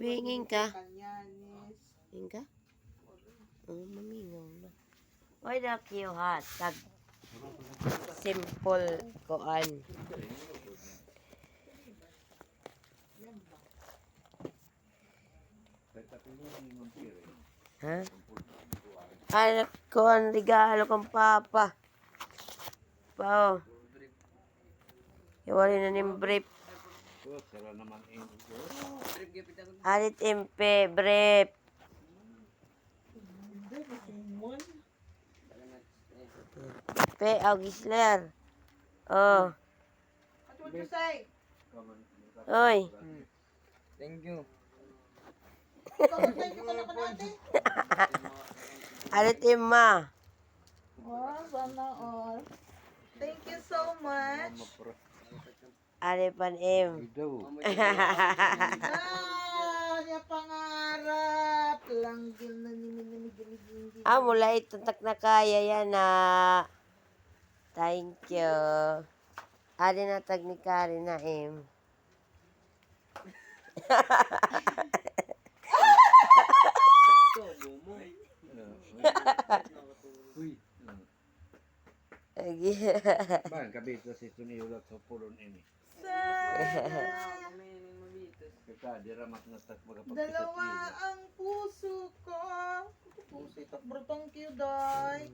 Pingin ka? Pingin ka? Oh, mamingaw na. Why the cute hat? Tag simple koan. Ha? Anak ko ang regalo kong papa. Pao. Iwali na ning brief. Alit impe, brief. Pe, Gisler. Oh. What you say? Oy. Thank you. Thank you ka na natin. Alit imma. Oh, sana all. Thank you so much. Alit pan im. Niya pangarap. Langgil na nimig. Mula itutak na kaya yan na. Thank you. Ali na tag ni Kari na im. Bang kabito si Tuniulat sa pulon ini. Kita diramat na tak magapagkita. Dalawa ang puso ko. Puso ito. Bro, thank you, Day.